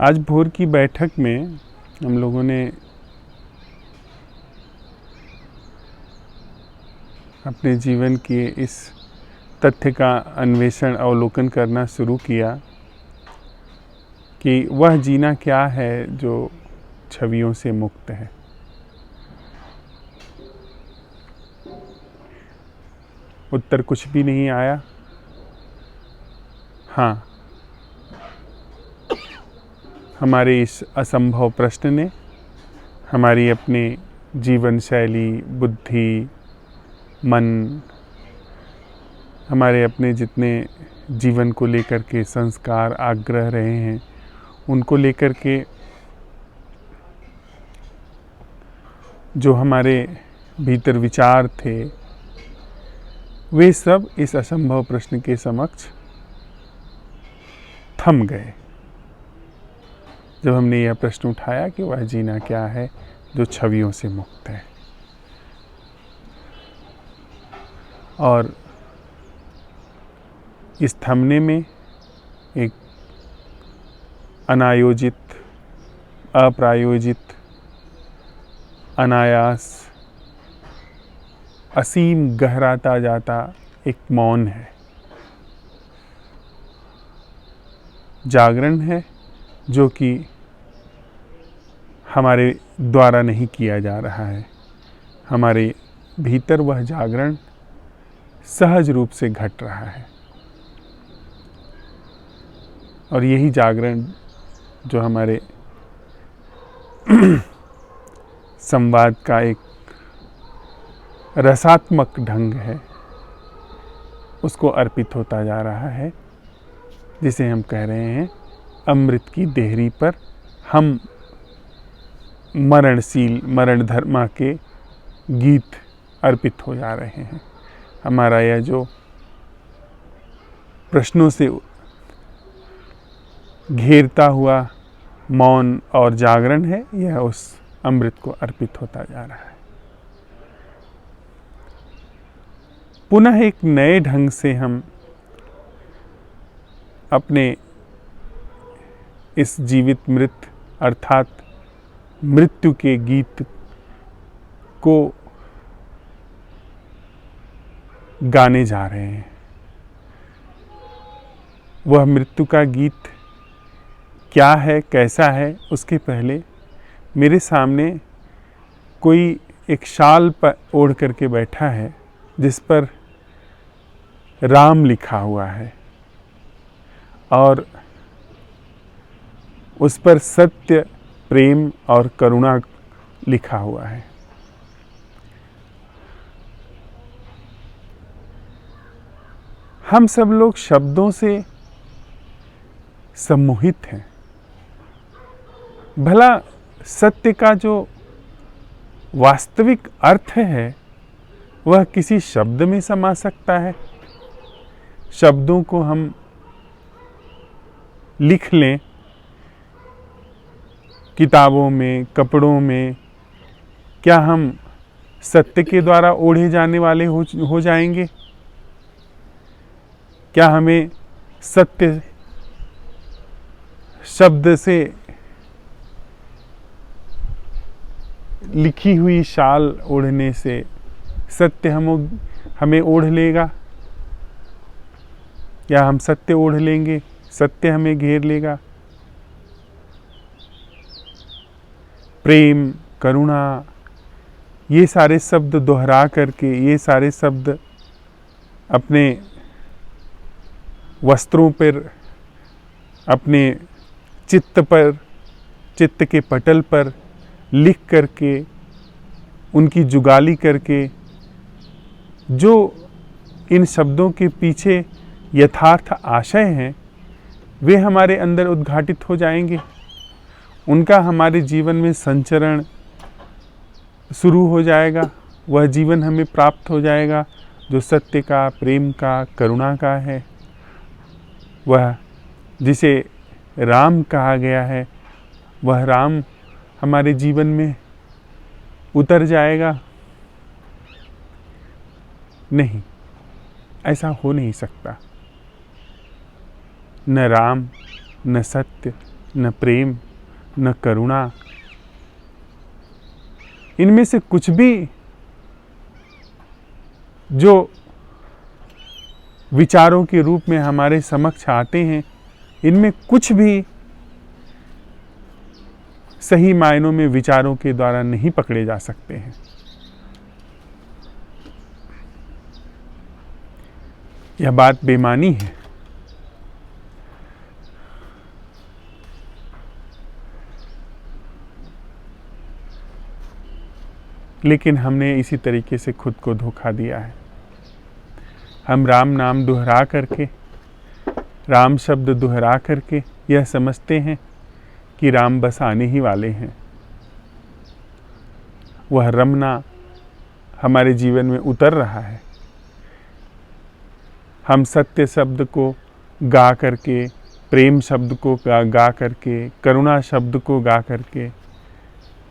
आज भोर की बैठक में हम लोगों ने अपने जीवन के इस तथ्य का अन्वेषण अवलोकन करना शुरू किया कि वह जीना क्या है जो छवियों से मुक्त है। उत्तर कुछ भी नहीं आया। हाँ, हमारे इस असंभव प्रश्न ने हमारी अपनी जीवन शैली, बुद्धि, मन, हमारे अपने जितने जीवन को लेकर के संस्कार, आग्रह रहे हैं, उनको लेकर के जो हमारे भीतर विचार थे, वे सब इस असंभव प्रश्न के समक्ष थम गए जब हमने यह प्रश्न उठाया कि वह जीना क्या है जो छवियों से मुक्त है। और इस थमने में एक अनायोजित, अप्रायोजित, अनायास, असीम गहराता जाता एक मौन है, जागरण है, जो कि हमारे द्वारा नहीं किया जा रहा है। हमारे भीतर वह जागरण सहज रूप से घट रहा है। और यही जागरण जो हमारे संवाद का एक रसात्मक ढंग है, उसको अर्पित होता जा रहा है, जिसे हम कह रहे हैं अमृत की देहरी पर हम मरणशील, मरण धर्मा के गीत अर्पित हो जा रहे हैं। हमारा यह जो प्रश्नों से घेरता हुआ मौन और जागरण है, यह उस अमृत को अर्पित होता जा रहा है। पुनः एक नए ढंग से हम अपने इस जीवित मृत अर्थात मृत्यु के गीत को गाने जा रहे हैं। वह मृत्यु का गीत क्या है, कैसा है, उसके पहले मेरे सामने कोई एक शाल पर ओढ़ करके बैठा है जिस पर राम लिखा हुआ है और उस पर सत्य, प्रेम और करुणा लिखा हुआ है। हम सब लोग शब्दों से सम्मोहित हैं। भला सत्य का जो वास्तविक अर्थ है वह किसी शब्द में समा सकता है? शब्दों को हम लिख लें किताबों में, कपड़ों में, क्या हम सत्य के द्वारा ओढ़े जाने वाले हो जाएंगे? क्या हमें सत्य शब्द से लिखी हुई शाल ओढ़ने से सत्य हमें ओढ़ लेगा? या हम सत्य ओढ़ लेंगे, सत्य हमें घेर लेगा? प्रेम, करुणा, ये सारे शब्द दोहरा करके, ये सारे शब्द अपने वस्त्रों पर, अपने चित्त पर, चित्त के पटल पर लिख करके, उनकी जुगाली करके, जो इन शब्दों के पीछे यथार्थ आशय हैं, वे हमारे अंदर उद्घाटित हो जाएंगे। उनका हमारे जीवन में संचरण शुरू हो जाएगा। वह जीवन हमें प्राप्त हो जाएगा जो सत्य का, प्रेम का, करुणा का है। वह जिसे राम कहा गया है, वह राम हमारे जीवन में उतर जाएगा? नहीं, ऐसा हो नहीं सकता। न राम, न सत्य, न प्रेम, न करुणा, इनमें से कुछ भी जो विचारों के रूप में हमारे समक्ष आते हैं, इनमें कुछ भी सही मायनों में विचारों के द्वारा नहीं पकड़े जा सकते हैं। यह बात बेमानी है। लेकिन हमने इसी तरीके से खुद को धोखा दिया है। हम राम नाम दोहरा करके, राम शब्द दोहरा करके यह समझते हैं कि राम बस आने ही वाले हैं। वह रमना हमारे जीवन में उतर रहा है। हम सत्य शब्द को गा करके, प्रेम शब्द को गा करके, करुणा शब्द को गा करके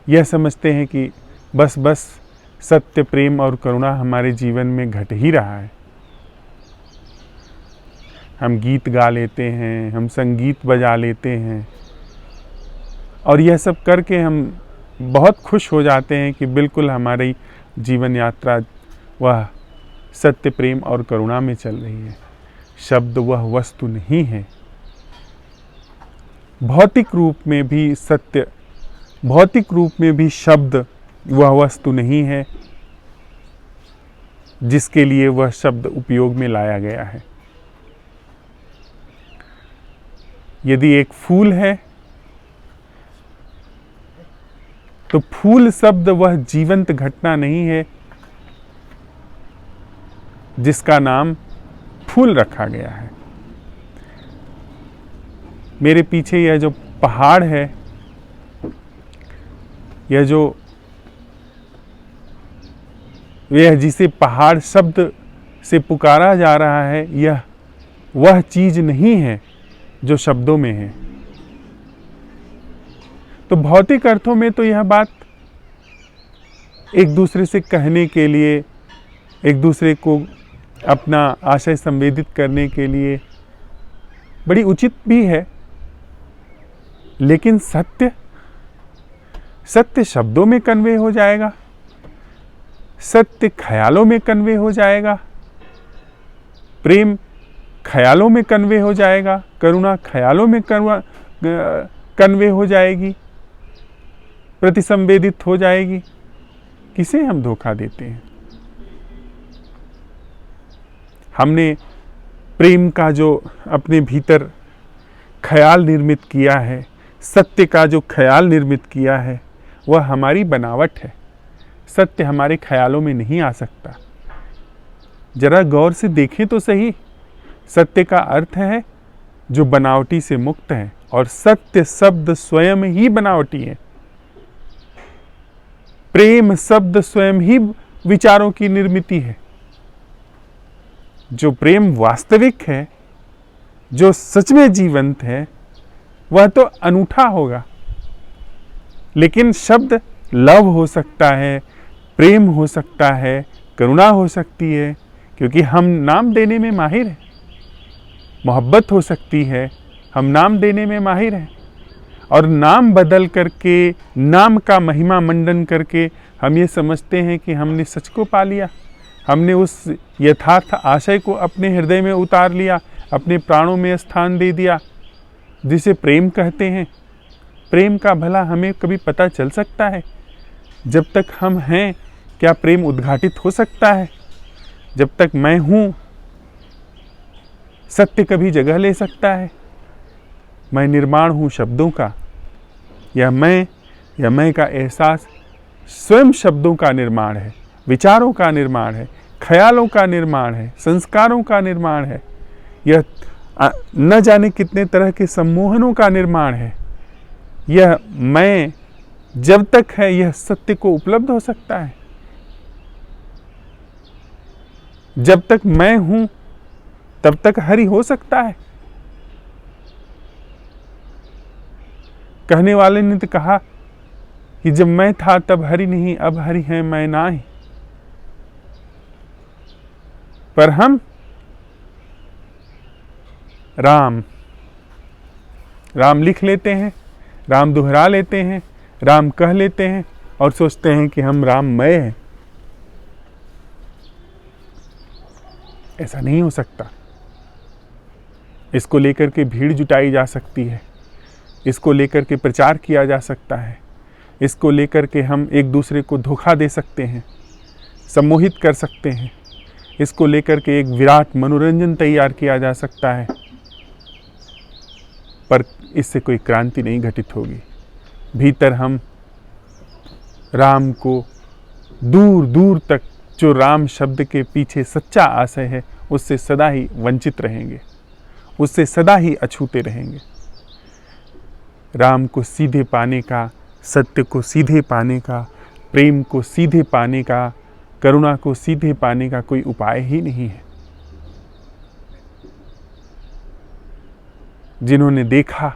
यह समझते हैं कि बस सत्य, प्रेम और करुणा हमारे जीवन में घट ही रहा है। हम गीत गा लेते हैं, हम संगीत बजा लेते हैं और यह सब करके हम बहुत खुश हो जाते हैं कि बिल्कुल हमारी जीवन यात्रा वह सत्य, प्रेम और करुणा में चल रही है। शब्द वह वस्तु नहीं है। भौतिक रूप में भी सत्य, भौतिक रूप में भी शब्द वह वस्तु नहीं है जिसके लिए वह शब्द उपयोग में लाया गया है। यदि एक फूल है तो फूल शब्द वह जीवंत घटना नहीं है जिसका नाम फूल रखा गया है। मेरे पीछे यह जो पहाड़ है, यह जिसे पहाड़ शब्द से पुकारा जा रहा है, यह वह चीज नहीं है जो शब्दों में है। तो भौतिक अर्थों में तो यह बात एक दूसरे से कहने के लिए, एक दूसरे को अपना आशय संवेदित करने के लिए बड़ी उचित भी है। लेकिन सत्य शब्दों में कन्वे हो जाएगा, सत्य ख्यालों में कन्वे हो जाएगा, प्रेम ख्यालों में कन्वे हो जाएगा, करुणा ख्यालों में कन्वे हो जाएगी, प्रतिसंवेदित हो जाएगी। किसे हम धोखा देते हैं? हमने प्रेम का जो अपने भीतर ख्याल निर्मित किया है, सत्य का जो ख्याल निर्मित किया है, वह हमारी बनावट है। सत्य हमारे ख्यालों में नहीं आ सकता। जरा गौर से देखें तो सही। सत्य का अर्थ है जो बनावटी से मुक्त है, और सत्य शब्द स्वयं ही बनावटी है। प्रेम शब्द स्वयं ही विचारों की निर्मिति है। जो प्रेम वास्तविक है, जो सच में जीवंत है, वह तो अनूठा होगा। लेकिन शब्द लव हो सकता है, प्रेम हो सकता है, करुणा हो सकती है, क्योंकि हम नाम देने में माहिर हैं। मोहब्बत हो सकती है, हम नाम देने में माहिर हैं। और नाम बदल करके, नाम का महिमा मंडन करके हम ये समझते हैं कि हमने सच को पा लिया, हमने उस यथार्थ आशय को अपने हृदय में उतार लिया, अपने प्राणों में स्थान दे दिया, जिसे प्रेम कहते हैं। प्रेम का भला हमें कभी पता चल सकता है? जब तक हम हैं, क्या प्रेम उद्घाटित हो सकता है? जब तक मैं हूं, सत्य कभी जगह ले सकता है? मैं निर्माण हूं शब्दों का। या मैं का एहसास स्वयं शब्दों का निर्माण है, विचारों का निर्माण है, ख्यालों का निर्माण है, संस्कारों का निर्माण है। यह न जाने कितने तरह के सम्मोहनों का निर्माण है। यह मैं जब तक है, यह सत्य को उपलब्ध हो सकता है। जब तक मैं हूं, तब तक हरि हो सकता है। कहने वाले ने तो कहा कि जब मैं था तब हरि नहीं, अब हरि है मैं नाही। पर हम राम लिख लेते हैं, राम दोहरा लेते हैं, राम कह लेते हैं और सोचते हैं कि हम राममय हैं। ऐसा नहीं हो सकता। इसको लेकर के भीड़ जुटाई जा सकती है, इसको लेकर के प्रचार किया जा सकता है, इसको लेकर के हम एक दूसरे को धोखा दे सकते हैं, सम्मोहित कर सकते हैं, इसको लेकर के एक विराट मनोरंजन तैयार किया जा सकता है, पर इससे कोई क्रांति नहीं घटित होगी। भीतर हम राम को दूर दूर तक, जो राम शब्द के पीछे सच्चा आशय है, उससे सदा ही वंचित रहेंगे, उससे सदा ही अछूते रहेंगे। राम को सीधे पाने का, सत्य को सीधे पाने का, प्रेम को सीधे पाने का, करुणा को सीधे पाने का कोई उपाय ही नहीं है। जिन्होंने देखा,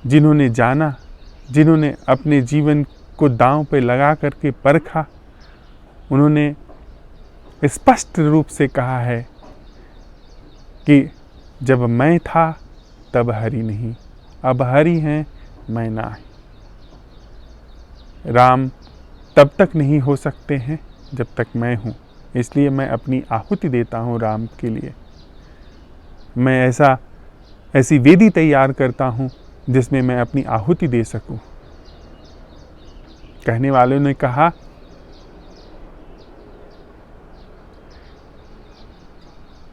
जिन्होंने जाना, जिन्होंने अपने जीवन को दांव पे लगा करके परखा, उन्होंने स्पष्ट रूप से कहा है कि जब मैं था तब हरि नहीं, अब हरि हैं मैं ना। राम तब तक नहीं हो सकते हैं जब तक मैं हूँ, इसलिए मैं अपनी आहुति देता हूँ राम के लिए। मैं ऐसी वेदी तैयार करता हूँ जिसमें मैं अपनी आहुति दे सकूँ। कहने वालों ने कहा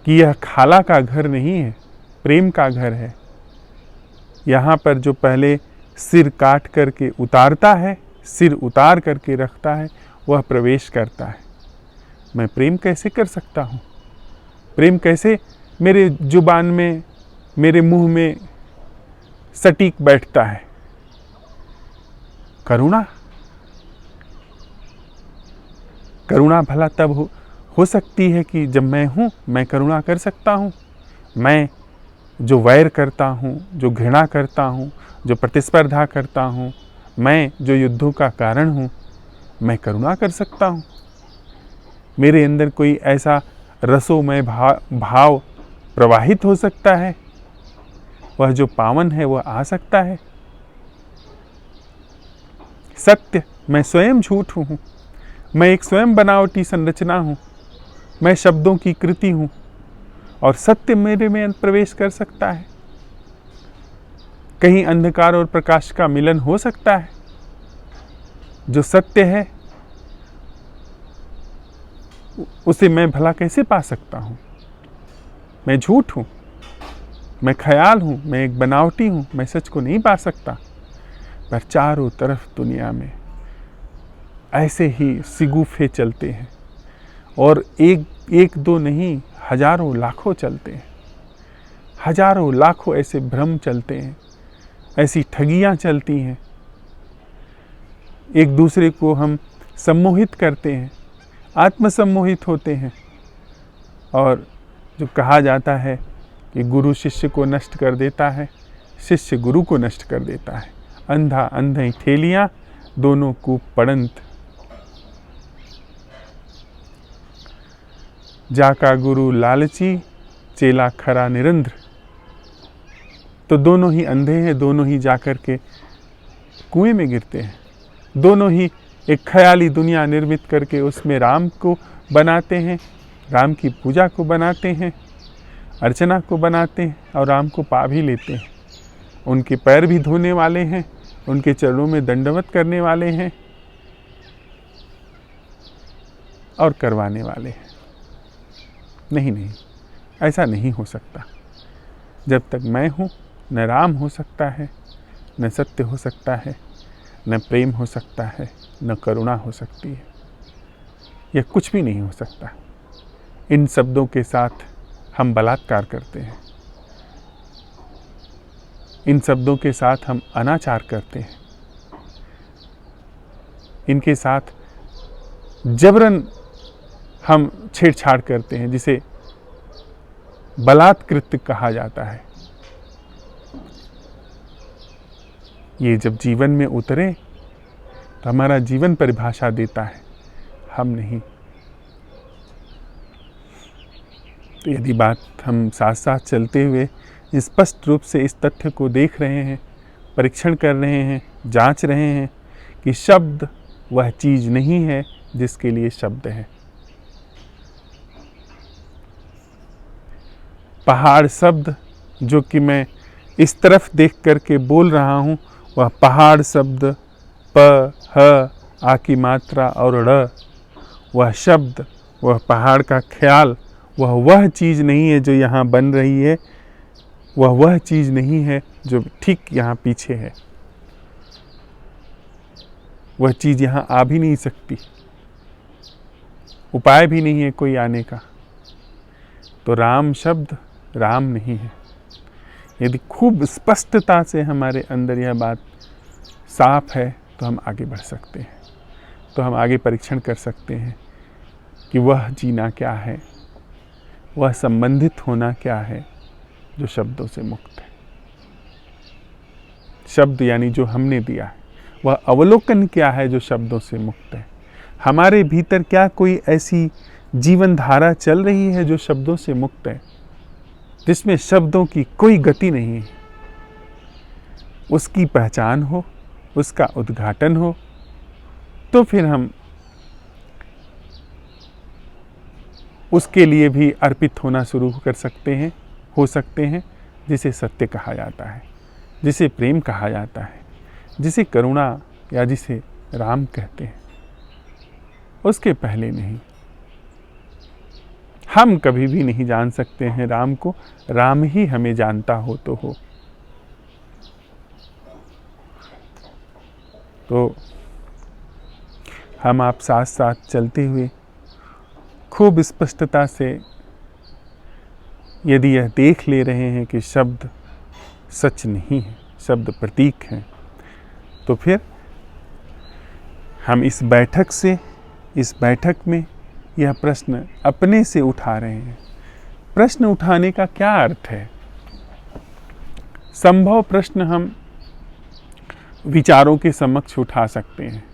कि यह खाला का घर नहीं है, प्रेम का घर है। यहाँ पर जो पहले सिर काट करके उतारता है, सिर उतार करके रखता है, वह प्रवेश करता है। मैं प्रेम कैसे कर सकता हूँ? प्रेम कैसे मेरे जुबान में, मेरे मुंह में सटीक बैठता है? करुणा भला तब हो सकती है कि जब मैं हूँ, मैं करुणा कर सकता हूँ। मैं जो वैर करता हूँ, जो घृणा करता हूँ, जो प्रतिस्पर्धा करता हूँ, मैं जो युद्धों का कारण हूँ, मैं करुणा कर सकता हूँ? मेरे अंदर कोई ऐसा रसोमय भाव प्रवाहित हो सकता है? वह जो पावन है वह आ सकता है? सत्य, मैं स्वयं झूठ हूँ, मैं एक स्वयं बनावटी संरचना हूँ, मैं शब्दों की कृति हूँ, और सत्य मेरे में प्रवेश कर सकता है? कहीं अंधकार और प्रकाश का मिलन हो सकता है? जो सत्य है उसे मैं भला कैसे पा सकता हूँ? मैं झूठ हूँ, मैं ख्याल हूँ, मैं एक बनावटी हूँ, मैं सच को नहीं पा सकता। पर चारों तरफ दुनिया में ऐसे ही सिगुफे चलते हैं, और एक दो नहीं, हजारों लाखों चलते हैं। हजारों लाखों ऐसे भ्रम चलते हैं, ऐसी ठगियाँ चलती हैं। एक दूसरे को हम सम्मोहित करते हैं, आत्मसम्मोहित होते हैं। और जो कहा जाता है कि गुरु शिष्य को नष्ट कर देता है, शिष्य गुरु को नष्ट कर देता है। अंधा अंधे ठेलियाँ, दोनों कूप पड़ंत। जाका गुरु लालची, चेला खरा निरंध्र। तो दोनों ही अंधे हैं, दोनों ही जाकर के कुएं में गिरते हैं। दोनों ही एक ख्याली दुनिया निर्मित करके उसमें राम को बनाते हैं, राम की पूजा को बनाते हैं, अर्चना को बनाते हैं, और राम को पा भी लेते हैं। उनके पैर भी धोने वाले हैं, उनके चरणों में दंडवत करने वाले हैं और करवाने वाले हैं। नहीं, ऐसा नहीं हो सकता। जब तक मैं हूँ, न राम हो सकता है, न सत्य हो सकता है, न प्रेम हो सकता है, न करुणा हो सकती है। यह कुछ भी नहीं हो सकता। इन शब्दों के साथ हम बलात्कार करते हैं, इन शब्दों के साथ हम अनाचार करते हैं, इनके साथ जबरन हम छेड़छाड़ करते हैं, जिसे बलात्कृत कहा जाता है। ये जब जीवन में उतरे तो हमारा जीवन परिभाषा देता है, हम नहीं। तो यदि बात हम साथ साथ चलते हुए स्पष्ट रूप से इस तथ्य को देख रहे हैं, परीक्षण कर रहे हैं, जांच रहे हैं कि शब्द वह चीज नहीं है जिसके लिए शब्द है। पहाड़ शब्द जो कि मैं इस तरफ देख करके बोल रहा हूँ, वह पहाड़ शब्द प, ह, आ की मात्रा और ड़, वह शब्द, वह पहाड़ का ख्याल, वह चीज़ नहीं है जो यहाँ बन रही है, वह चीज़ नहीं है जो ठीक यहाँ पीछे है। वह चीज़ यहाँ आ भी नहीं सकती, उपाय भी नहीं है कोई आने का। तो राम शब्द राम नहीं है। यदि खूब स्पष्टता से हमारे अंदर यह बात साफ है तो हम आगे बढ़ सकते हैं, तो हम आगे परीक्षण कर सकते हैं कि वह जीना क्या है, वह संबंधित होना क्या है जो शब्दों से मुक्त है। शब्द यानी जो हमने दिया है, वह अवलोकन क्या है जो शब्दों से मुक्त है। हमारे भीतर क्या कोई ऐसी जीवन धारा चल रही है जो शब्दों से मुक्त है, जिसमें शब्दों की कोई गति नहीं है। उसकी पहचान हो, उसका उद्घाटन हो, तो फिर हम उसके लिए भी अर्पित होना शुरू कर सकते हैं, हो सकते हैं, जिसे सत्य कहा जाता है, जिसे प्रेम कहा जाता है, जिसे करुणा या जिसे राम कहते हैं। उसके पहले नहीं। हम कभी भी नहीं जान सकते हैं राम को, राम ही हमें जानता हो तो हो। तो हम आप साथ साथ चलते हुए खूब स्पष्टता से यदि यह देख ले रहे हैं कि शब्द सच नहीं है, शब्द प्रतीक हैं, तो फिर हम इस बैठक में यह प्रश्न अपने से उठा रहे हैं। प्रश्न उठाने का क्या अर्थ है? संभव प्रश्न हम विचारों के समक्ष उठा सकते हैं।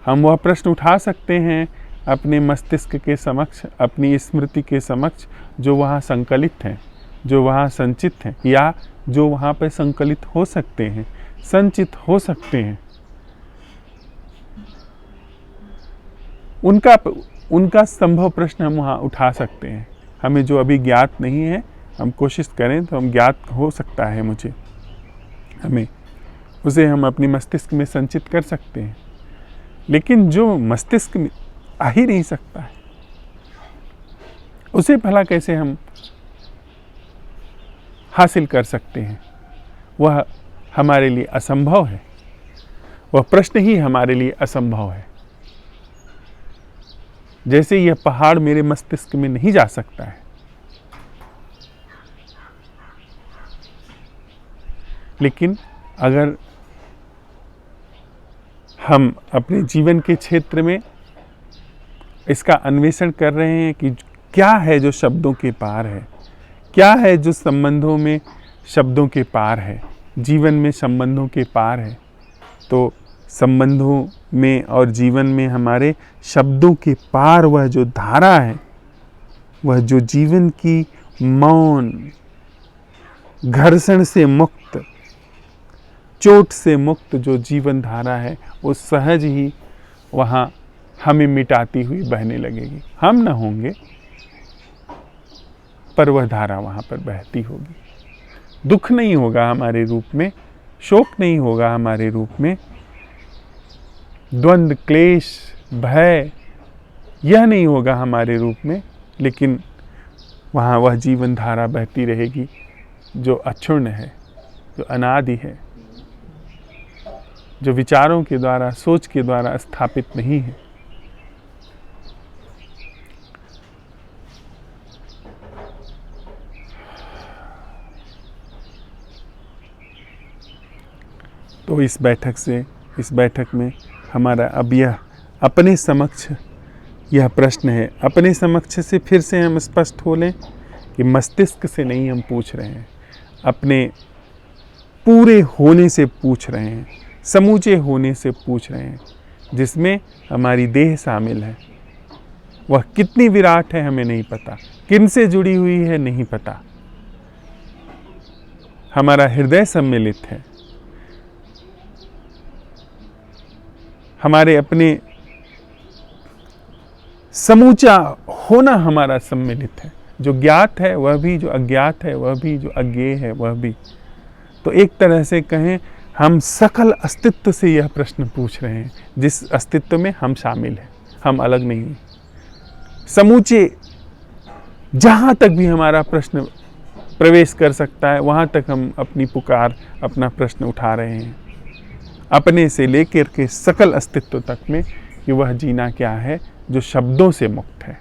हम वह प्रश्न उठा सकते हैं अपने मस्तिष्क के समक्ष, अपनी स्मृति के समक्ष, जो वहाँ संकलित हैं, जो वहाँ संचित हैं, या जो वहाँ पर संकलित हो सकते हैं, संचित हो सकते हैं। उनका संभव प्रश्न हम वहाँ उठा सकते हैं। हमें जो अभी ज्ञात नहीं है, हम कोशिश करें तो हम ज्ञात हो सकता है मुझे, हमें उसे हम अपनी मस्तिष्क में संचित कर सकते हैं। लेकिन जो मस्तिष्क में आ ही नहीं सकता है, उसे भला कैसे हम हासिल कर सकते हैं? वह हमारे लिए असंभव है, वह प्रश्न ही हमारे लिए असंभव है। जैसे यह पहाड़ मेरे मस्तिष्क में नहीं जा सकता है, लेकिन अगर हम अपने जीवन के क्षेत्र में इसका अन्वेषण कर रहे हैं कि क्या है जो शब्दों के पार है, क्या है जो संबंधों में शब्दों के पार है, जीवन में संबंधों के पार है, तो संबंधों में और जीवन में हमारे शब्दों के पार वह जो धारा है, वह जो जीवन की मौन, घर्षण से मुक्त, चोट से मुक्त जो जीवन धारा है, वो सहज ही वहाँ हमें मिटाती हुई बहने लगेगी। हम न होंगे, पर वह धारा वहाँ पर बहती होगी। दुख नहीं होगा हमारे रूप में, शोक नहीं होगा हमारे रूप में, द्वंद्व, क्लेश, भय यह नहीं होगा हमारे रूप में, लेकिन वहाँ वह जीवन धारा बहती रहेगी जो अक्षुण्ण है, जो अनादि है, जो विचारों के द्वारा, सोच के द्वारा स्थापित नहीं है। तो इस बैठक में हमारा अब यह अपने समक्ष यह प्रश्न है, अपने समक्ष से फिर से हम स्पष्ट हो लें कि मस्तिष्क से नहीं हम पूछ रहे हैं, अपने पूरे होने से पूछ रहे हैं, समूचे होने से पूछ रहे हैं, जिसमें हमारी देह शामिल है। वह कितनी विराट है हमें नहीं पता, किन से जुड़ी हुई है नहीं पता, हमारा हृदय सम्मिलित है, हमारे अपने समूचा होना हमारा सम्मिलित है, जो ज्ञात है वह भी, जो अज्ञात है वह भी, जो अज्ञेय है वह भी। तो एक तरह से कहें, हम सकल अस्तित्व से यह प्रश्न पूछ रहे हैं, जिस अस्तित्व में हम शामिल हैं, हम अलग नहीं। समूचे जहाँ तक भी हमारा प्रश्न प्रवेश कर सकता है, वहाँ तक हम अपनी पुकार, अपना प्रश्न उठा रहे हैं, अपने से लेकर के सकल अस्तित्व तक में, कि वह जीना क्या है जो शब्दों से मुक्त है,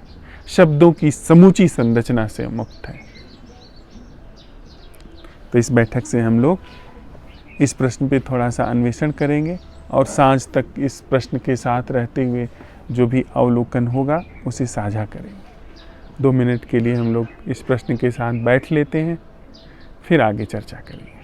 शब्दों की समूची संरचना से मुक्त है। तो इस बैठक से हम लोग इस प्रश्न पे थोड़ा सा अन्वेषण करेंगे और सांझ तक इस प्रश्न के साथ रहते हुए जो भी अवलोकन होगा उसे साझा करेंगे। 2 मिनट के लिए हम लोग इस प्रश्न के साथ बैठ लेते हैं, फिर आगे चर्चा करेंगे।